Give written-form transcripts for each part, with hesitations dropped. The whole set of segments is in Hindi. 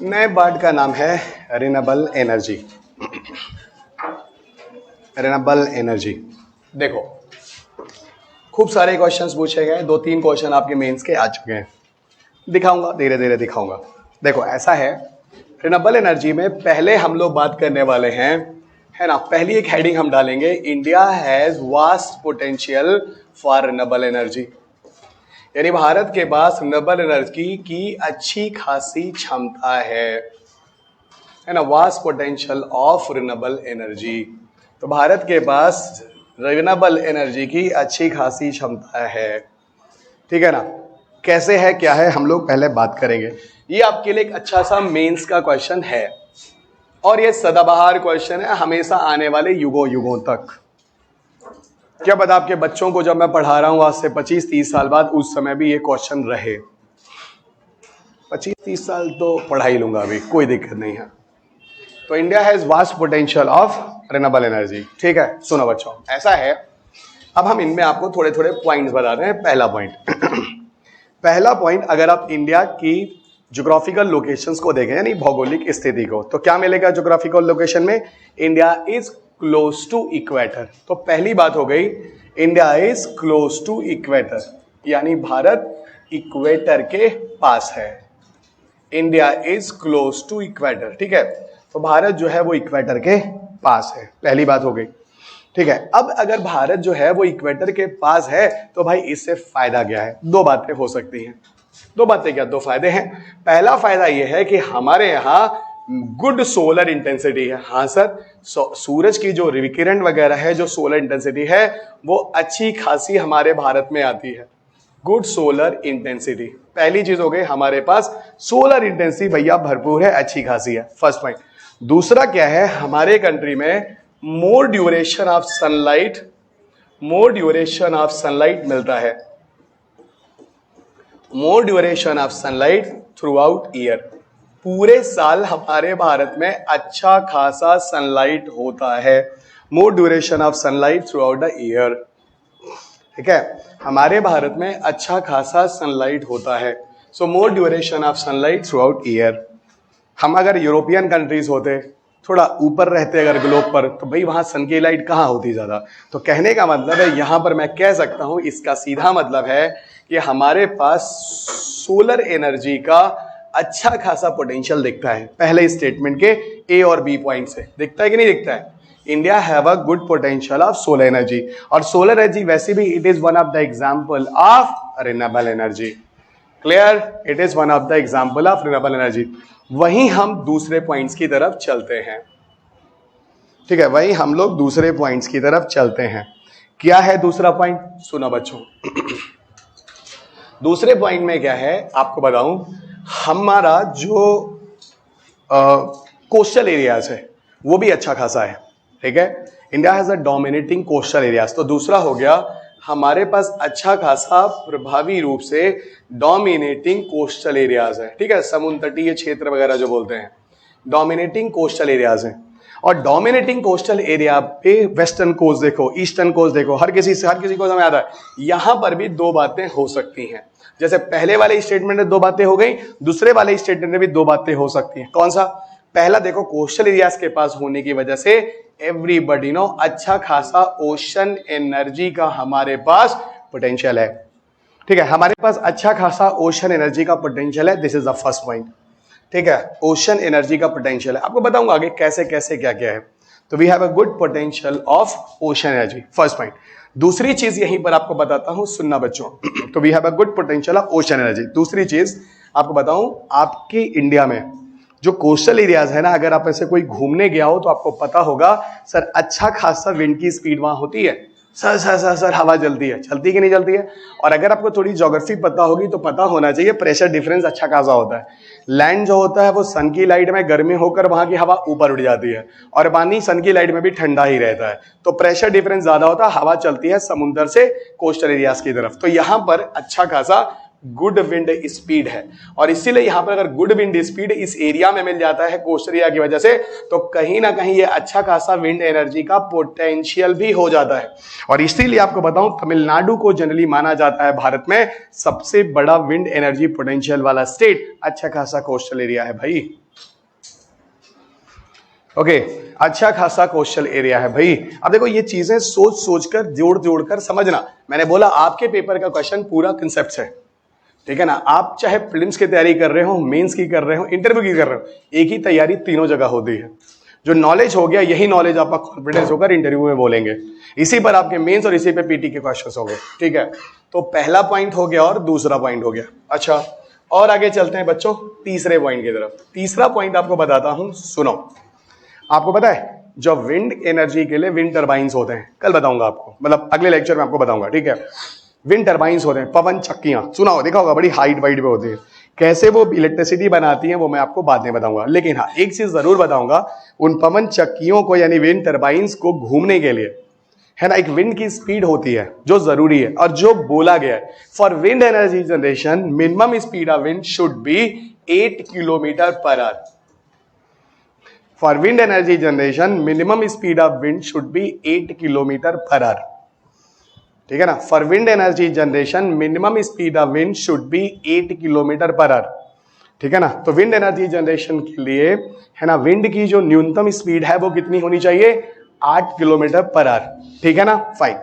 नए पार्ट का नाम है रिन्यूएबल एनर्जी। Renewable energy. देखो खूब सारे क्वेश्चंस पूछे गए, 2-3 क्वेश्चन आपके मेंस के आ चुके हैं, दिखाऊंगा धीरे धीरे दिखाऊंगा। देखो ऐसा है, रिन्यूएबल एनर्जी में पहले हम लोग बात करने वाले हैं, है ना, पहली एक हेडिंग हम डालेंगे, India has vast potential for renewable energy. यानी भारत के पास रिन्यूएबल एनर्जी की अच्छी खासी क्षमता है ना, vast potential of renewable energy. तो भारत के पास रिन्यूएबल एनर्जी की अच्छी खासी क्षमता है, ठीक है ना। कैसे है क्या है हम लोग पहले बात करेंगे। ये आपके लिए एक अच्छा सा मेंस का क्वेश्चन है और ये सदाबहार क्वेश्चन है हमेशा आने वाले युगों युगों तक। क्या पता आपके बच्चों को जब मैं पढ़ा रहा हूं आज से 25-30 साल बाद, उस समय भी ये क्वेश्चन रहे। 25-30 साल तो पढ़ा ही लूंगा अभी, कोई दिक्कत नहीं है। तो India has vast potential of renewable energy, ठीक है। सुनो बच्चों, ऐसा है, अब हम इनमें आपको थोड़े थोड़े पॉइंट्स बता रहे हैं। पहला पॉइंट पहला पॉइंट, अगर आप इंडिया की ज्योग्राफिकल लोकेशंस को देखें, यानी भौगोलिक स्थिति को, तो क्या मिलेगा ज्योग्राफिकल लोकेशन में? India is close to equator. तो पहली बात हो गई, India is close to equator, यानी भारत इक्वेटर के पास है। India is close to equator, ठीक है। तो भारत जो है वो इक्वेटर के पास है, पहली बात हो गई, ठीक है। अब अगर भारत जो है वो इक्वेटर के पास है तो भाई इससे फायदा क्या है? दो बातें हो सकती हैं। दो बातें क्या, दो फायदे हैं। पहला फायदा यह है कि हमारे यहाँ गुड सोलर इंटेंसिटी है। हाँ सर, सूरज की जो विकिरण वगैरह है, जो सोलर इंटेंसिटी है, वो अच्छी खासी हमारे भारत में आती है। गुड सोलर इंटेंसिटी, पहली चीज हो गई, हमारे पास सोलर इंटेंसिटी भैया भरपूर है, अच्छी खासी है, फर्स्ट पॉइंट। दूसरा क्या है, हमारे कंट्री में मोर ड्यूरेशन ऑफ सनलाइट मिलता है। More duration of sunlight throughout year, पूरे साल हमारे भारत में अच्छा खासा सनलाइट होता है। More duration of sunlight throughout the year, ठीक है। हमारे भारत में अच्छा खासा सनलाइट होता है। So more duration of sunlight throughout year. हम अगर यूरोपियन कंट्रीज होते, थोड़ा ऊपर रहते अगर ग्लोब पर, तो भाई वहां सन की लाइट कहाँ होती ज्यादा। तो कहने का मतलब है, यहां पर मैं कह सकता हूं, इसका सीधा मतलब है कि हमारे पास सोलर एनर्जी का अच्छा खासा पोटेंशियल दिखता है। पहले स्टेटमेंट के ए और बी पॉइंट से दिखता है कि नहीं दिखता है? India have a good potential of solar energy, और सोलर एनर्जी वैसे भी it is one of the example of renewable energy. Clear? It is one of the example of renewable energy. वहीं हम दूसरे पॉइंट्स की तरफ चलते हैं, ठीक है। वहीं हम लोग दूसरे पॉइंट्स की तरफ चलते हैं। क्या है दूसरा पॉइंट? सुनो बच्चों, दूसरे पॉइंट में क्या है आपको बताऊं, हमारा जो कोस्टल एरियाज है वो भी अच्छा खासा है, ठीक है। India has a dominating coastal areas. तो दूसरा हो गया, हमारे पास अच्छा खासा प्रभावी रूप से डोमिनेटिंग कोस्टल एरियाज है, ठीक है। समुद्र तटीय क्षेत्र वगैरह जो बोलते हैं, डोमिनेटिंग कोस्टल एरियाज हैं। और डोमिनेटिंग कोस्टल एरिया पे वेस्टर्न कोस्ट देखो, ईस्टर्न कोस्ट देखो, हर किसी को समझ आता है। यहां पर भी दो बातें हो सकती हैं। जैसे पहले वाले स्टेटमेंट में दो बातें हो गई, दूसरे वाले स्टेटमेंट में भी दो बातें हो सकती हैं। कौन सा? पहला देखो, कोस्टल एरियाज के पास होने की वजह से एवरीबडी नो अच्छा खासा ओशन एनर्जी का हमारे पास पोटेंशियल है, ठीक है। हमारे पास अच्छा खासा ओशन एनर्जी का पोटेंशियल है, this is the first point, ठीक है। ओशन एनर्जी का पोटेंशियल है, आपको बताऊंगा आगे कैसे कैसे क्या क्या है। तो we have a good potential of ocean energy, first point. दूसरी चीज यहीं पर आपको बताता हूं, सुनना बच्चों। तो we have a good potential of ocean energy. दूसरी चीज आपको बताऊं, आपकी इंडिया में जो कोस्टल एरियाज है ना, अगर आप ऐसे कोई घूमने गया हो तो आपको पता होगा, सर अच्छा खासा विंड की स्पीड वहां होती है, सर हवा चलती है, चलती कि नहीं चलती है। और अगर आपको थोड़ी ज्योग्राफी पता होगी तो पता होना चाहिए, प्रेशर डिफरेंस अच्छा खासा होता है। लैंड जो होता है वो सन की लाइट में गर्मी होकर वहां की हवा ऊपर उड़ जाती है, और पानी सन की लाइट में भी ठंडा ही रहता है। तो प्रेशर डिफरेंस ज्यादा होता है, हवा चलती है समुद्र से कोस्टल एरियाज की तरफ। तो यहां पर अच्छा खासा गुड विंड स्पीड है, और इसीलिए यहां पर अगर गुड विंड स्पीड इस एरिया में मिल जाता है कोस्टल एरिया की वजह से, तो कहीं ना कहीं ये अच्छा खासा विंड एनर्जी का पोटेंशियल भी हो जाता है। और इसीलिए आपको बताऊं, तमिलनाडु को जनरली माना जाता है भारत में सबसे बड़ा विंड एनर्जी पोटेंशियल वाला स्टेट। अच्छा खासा कोस्टल एरिया है भाई, ओके, अच्छा खासा कोस्टल एरिया है भाई। अब देखो ये चीजें सोच सोच कर जोड़ जोड़ कर समझना। मैंने बोला आपके पेपर का क्वेश्चन पूरा कंसेप्ट है, ठीक है ना। आप चाहे प्रीलिम्स की तैयारी कर रहे हो, मेंस की कर रहे हो, इंटरव्यू की कर रहे हो, एक ही तैयारी तीनों जगह होती है। जो नॉलेज हो गया यही नॉलेज आपका कॉन्फिडेंस होकर इंटरव्यू में बोलेंगे, इसी पर आपके मेंस और इसी पे पीटी के क्वेश्चंस होंगे, ठीक है। तो पहला पॉइंट हो गया और दूसरा पॉइंट हो गया। अच्छा, और आगे चलते हैं बच्चों तीसरे पॉइंट की तरफ। तीसरा पॉइंट आपको बताता हूं, सुनो। आपको पता है जो विंड एनर्जी के लिए विंड टर्बाइंस होते हैं, कल बताऊंगा आपको, मतलब अगले लेक्चर में आपको बताऊंगा, ठीक है। विंड टर्बाइंस होते हैं, पवन चक्कियां, सुना हो, देखा होगा, बड़ी हाइट वाइट पे होती है। कैसे वो इलेक्ट्रिसिटी बनाती हैं वो मैं आपको बाद में बताऊंगा, लेकिन हाँ एक चीज जरूर बताऊंगा, उन पवन चक्कियों को यानी विंड टर्बाइंस को घूमने के लिए, है ना, एक विंड की स्पीड होती है जो जरूरी है और जो बोला गया है। For wind energy generation minimum speed of wind should be 8 kilometre per hour. For wind energy generation minimum speed of wind should be 8 kilometre per hour, ठीक है ना। For wind energy generation minimum speed of wind should be 8 kilometre per hour, ठीक है ना। तो विंड एनर्जी जनरेशन के लिए, है ना, विंड की जो न्यूनतम स्पीड है वो कितनी होनी चाहिए, 8 किलोमीटर पर आवर, ठीक है ना, फाइन।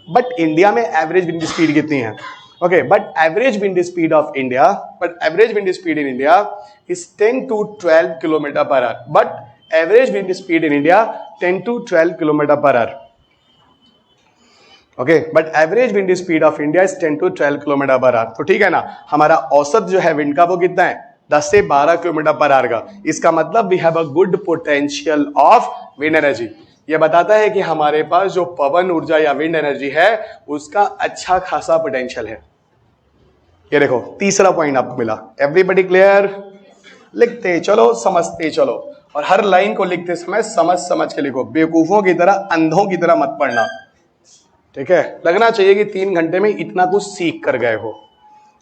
बट इंडिया में एवरेज विंड स्पीड कितनी है, okay, but average wind speed of India, but average wind speed in India is 10 to 12 kilometre per hour. But average wind speed in India 10 to 12 kilometre per hour, okay, but average wind speed of India is 10 to 12 kilometre per hour. तो ठीक है ना, हमारा औसत जो है विंड का वो कितना है, 10 से 12 किलोमीटर पर आवर का। इसका मतलब we have a good potential of wind energy. यह बताता है कि हमारे पास जो पवन ऊर्जा या विंड एनर्जी है उसका अच्छा खासा पोटेंशियल है। ये देखो तीसरा पॉइंट आपको मिला। Everybody clear? लिखते चलो, समझते चलो, और हर लाइन को लिखते समय समझ समझ के लिखो, बेवकूफों की तरह, अंधों की तरह मत पढ़ना, ठीक है। लगना चाहिए कि 3 घंटे में इतना कुछ सीख कर गए हो,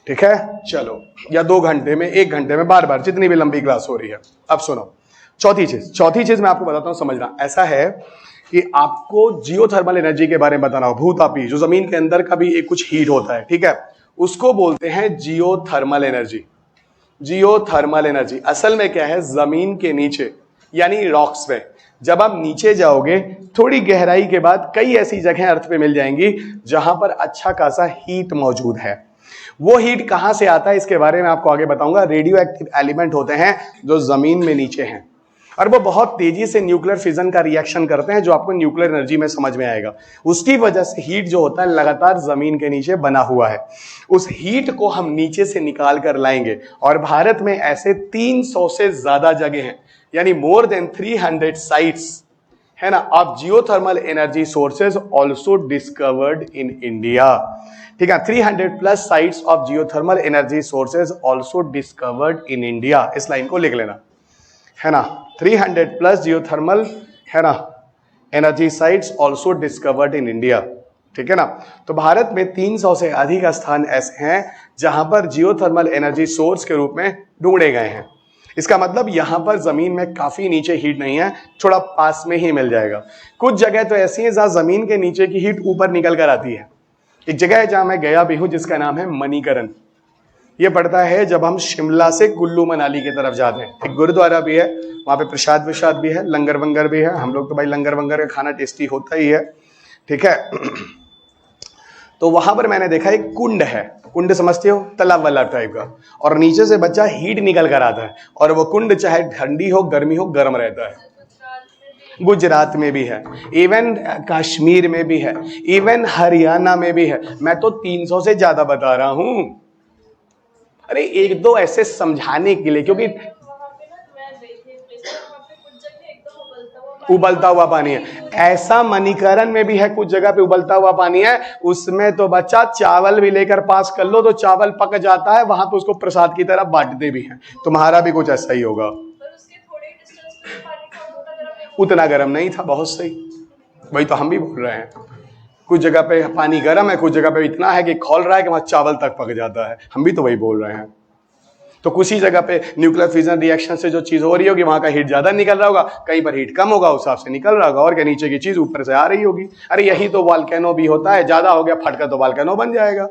ठीक है। चलो, या 2 घंटे में, 1 घंटे में, बार बार, जितनी भी लंबी क्लास हो रही है। अब सुनो, चौथी चीज मैं आपको बताता हूं, समझना। ऐसा है कि आपको जियोथर्मल एनर्जी के बारे में बताना हो, भूतापी, जो जमीन के अंदर का भी एक कुछ हीट होता है, ठीक है, उसको बोलते हैं जियोथर्मल एनर्जी। जियोथर्मल एनर्जी असल में क्या है, जमीन के नीचे यानी रॉक्स में, जब आप नीचे जाओगे थोड़ी गहराई के बाद कई ऐसी जगह अर्थ पे मिल जाएंगी जहां पर अच्छा खासा हीट मौजूद है। वो हीट कहां से आता है इसके बारे में आपको आगे बताऊंगा। रेडियो एक्टिव एलिमेंट होते हैं जो जमीन में नीचे हैं, और वो बहुत तेजी से न्यूक्लियर फिजन का रिएक्शन करते हैं, जो आपको न्यूक्लियर एनर्जी में समझ में आएगा। उसकी वजह से हीट जो होता है लगातार जमीन के नीचे बना हुआ है। उस हीट को हम नीचे से निकाल कर लाएंगे, और भारत में ऐसे 300 से ज्यादा जगह हैं, यानी मोर देन 300 साइट्स, है ना, of geothermal energy sources also discovered in India, ठीक है। 300 plus sites of geothermal energy sources also discovered in India, इस लाइन को लिख लेना, है ना। 300 प्लस जियोथर्मल, है ना, energy sites also discovered in India, ठीक है ना। तो भारत में 300 से अधिक स्थान ऐसे हैं जहां पर जियोथर्मल एनर्जी सोर्स के रूप में ढूंढे गए हैं। इसका मतलब यहां पर जमीन में काफी नीचे हीट नहीं है, थोड़ा पास में ही मिल जाएगा। कुछ जगह तो ऐसी है जहां जमीन के नीचे की हीट ऊपर निकल कर आती है। एक जगह है जहां मैं गया भी हूं जिसका नाम है मणिकरण। ये पड़ता है जब हम शिमला से कुल्लू मनाली की तरफ जाते हैं। एक गुरुद्वारा भी है, वहां पे प्रसाद विशाद भी है, लंगर वंगर भी है। हम लोग तो भाई लंगर वंगर का खाना टेस्टी होता ही है, ठीक है। तो वहां पर मैंने देखा एक कुंड है, कुंड समझते हो, तालाब वाला टाइप का, और नीचे से बच्चा हीट निकल कर आता है, और वो कुंड चाहे ठंडी हो गर्मी हो गर्म रहता है। गुजरात में भी है, इवन कश्मीर में भी है, इवन हरियाणा में भी है। मैं तो 300 से ज्यादा बता रहा हूं। अरे एक दो ऐसे समझाने के लिए, क्योंकि उबलता हुआ पानी है। ऐसा मणिकरण में भी है, कुछ जगह पे उबलता हुआ पानी है, उसमें तो बच्चा चावल भी लेकर पास कर लो तो चावल पक जाता है, वहां तो उसको प्रसाद की तरह बांटते भी हैं। तुम्हारा भी कुछ ऐसा ही होगा। उतना गर्म नहीं था, बहुत सही, वही तो हम भी बोल रहे हैं। कुछ जगह पे पानी गर्म है, कुछ जगह पे इतना है कि खौल रहा है कि वहां चावल तक पक जाता है। हम भी तो वही बोल रहे हैं। तो कुछ ही जगह पे न्यूक्लियर फिजन रिएक्शन से जो चीज हो रही होगी वहां का हीट ज्यादा निकल रहा होगा, कहीं पर हीट कम होगा, उस हिसाब से निकल रहा होगा, और क्या नीचे की चीज ऊपर से आ रही होगी। अरे यही तो वॉल्केनो भी होता है, ज्यादा हो गया फटका तो वॉल्केनो बन जाएगा।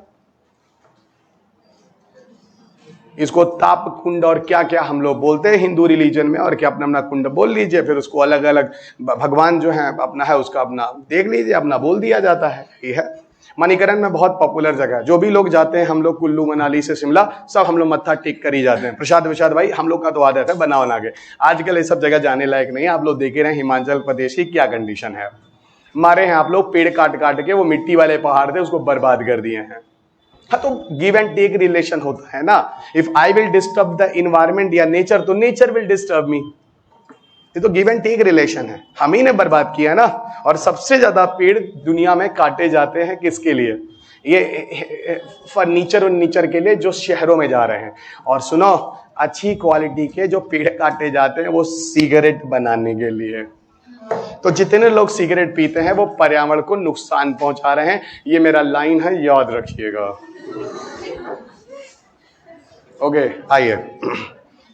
इसको ताप कुंड और क्या क्या हम लोग बोलते हैं हिंदू रिलीजन में, और क्या अपना अपना कुंड बोल लीजिए, फिर उसको अलग अलग भगवान जो है अपना है उसका अपना देख लीजिए, अपना बोल दिया जाता है। ये है मणिकरण में बहुत पॉपुलर जगह है, जो भी लोग जाते हैं हम लोग कुल्लू मनाली से शिमला सब हम लोग मत्था टेक कर ही जाते हैं। प्रसाद विशाद भाई हम लोग का तो आदत है बना बना के, आजकल ये सब जगह जाने लायक नहीं है। आप लोग देख रहे हैं हिमाचल प्रदेश की क्या कंडीशन है, मारे हैं आप लोग पेड़ काट काट के, वो मिट्टी वाले पहाड़ थे उसको बर्बाद कर दिए हैं। हाँ तो गिव एंड टेक रिलेशन होता है ना। If I will disturb the environment या नेचर, तो नेचर विल डिस्टर्ब मी। ये तो गिव एंड टेक रिलेशन है, हम ही ने बर्बाद किया ना। और सबसे ज्यादा पेड़ दुनिया में काटे जाते हैं किसके लिए? ये फर्नीचर और नीचर के लिए जो शहरों में जा रहे हैं। और सुनो, अच्छी क्वालिटी के जो पेड़ काटे जाते हैं वो सिगरेट बनाने के लिए। तो जितने लोग सिगरेट पीते हैं वो पर्यावरण को नुकसान पहुंचा रहे हैं। ये मेरा लाइन है, याद रखिएगा। ओके आइए,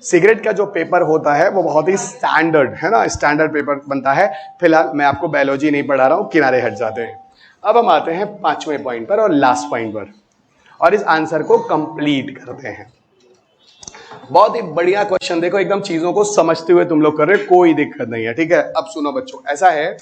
सिगरेट का जो पेपर होता है वो बहुत ही स्टैंडर्ड है ना, स्टैंडर्ड पेपर बनता है। फिलहाल मैं आपको बायोलॉजी नहीं पढ़ा रहा हूं, किनारे हट जाते हैं। अब हम आते हैं 5वें पॉइंट पर और लास्ट पॉइंट पर, और इस आंसर को कंप्लीट करते हैं। बहुत ही बढ़िया क्वेश्चन, देखो एकदम चीजों को समझते हुए तुम लोग कर रहे हो, कोई दिक्कत नहीं है, ठीक है। अब सुनो बच्चों, ऐसा है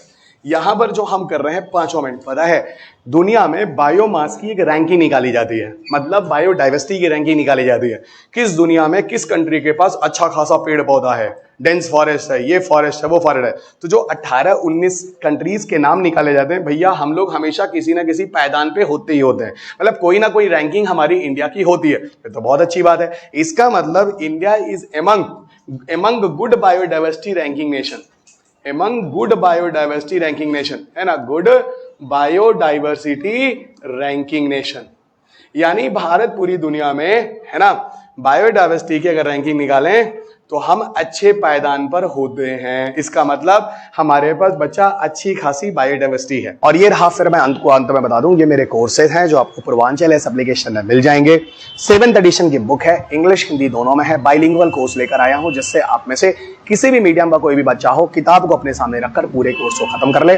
यहां पर जो हम कर रहे हैं 5वां मिनट, पता है दुनिया में बायोमास की एक रैंकिंग निकाली जाती है, मतलब बायोडाइवर्सिटी की रैंकिंग निकाली जाती है। किस दुनिया में किस कंट्री के पास अच्छा खासा पेड़ पौधा है, डेंस फॉरेस्ट है, ये फॉरेस्ट है, वो फॉरेस्ट है। तो जो 18-19 कंट्रीज के नाम निकाले जाते हैं, भैया हम लोग हमेशा किसी ना किसी पायदान पे होते ही होते हैं, मतलब कोई ना कोई रैंकिंग हमारी इंडिया की होती है। तो बहुत अच्छी बात है, इसका मतलब India is among good biodiversity ranking nation, among good biodiversity ranking nation, है ना, गुड बायोडाइवर्सिटी रैंकिंग नेशन। यानी भारत पूरी दुनिया में, है ना, बायोडाइवर्सिटी की अगर रैंकिंग निकालें तो हम अच्छे पायदान पर होते हैं। इसका मतलब हमारे पास बच्चा अच्छी खासी बायोडाइवर्सिटी है। और ये रहा, फिर मैं अंत में बता दूं, ये मेरे कोर्सेज हैं जो आपको पूर्वांचल इस एप्लीकेशन में मिल जाएंगे। 7th एडिशन की बुक है, इंग्लिश हिंदी दोनों में है, बाइलिंगुअल कोर्स लेकर आया हूं, जिससे आप में से किसी भी मीडियम का कोई भी बच्चा हो, किताब को अपने सामने रखकर पूरे कोर्स को खत्म कर ले।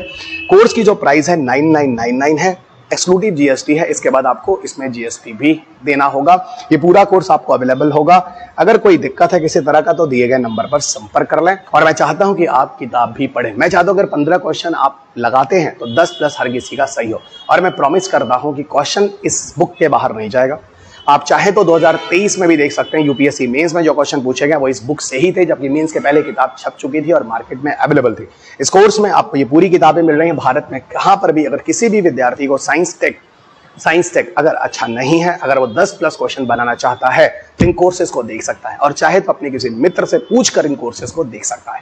कोर्स की जो प्राइस है 9999 है, एक्सक्लूसिव जीएसटी है। इसके बाद आपको इसमें जीएसटी भी देना होगा। ये पूरा कोर्स आपको अवेलेबल होगा। अगर कोई दिक्कत है किसी तरह का तो दिए गए नंबर पर संपर्क कर लें। और मैं चाहता हूं कि आप किताब भी पढ़ें। मैं चाहता हूं अगर 15 क्वेश्चन आप लगाते हैं तो 10 हर किसी का सही हो। और मैं प्रॉमिस करता हूं कि क्वेश्चन इस बुक के बाहर नहीं जाएगा। आप चाहे तो 2023 में भी देख सकते हैं, यूपीएससी मेंस में जो क्वेश्चन पूछे गए वो इस बुक से ही थे, जबकि मेंस के पहले किताब छप चुकी थी और मार्केट में अवेलेबल थी। इस कोर्स में आपको ये पूरी किताबें मिल रही हैं। भारत में कहां पर भी अगर किसी भी विद्यार्थी को साइंस टेक अगर अच्छा नहीं है, अगर वो 10+ क्वेश्चन बनाना चाहता है तो इन कोर्सेज को देख सकता है, और चाहे तो अपने किसी मित्र से पूछकर इन कोर्सेज को देख सकता है।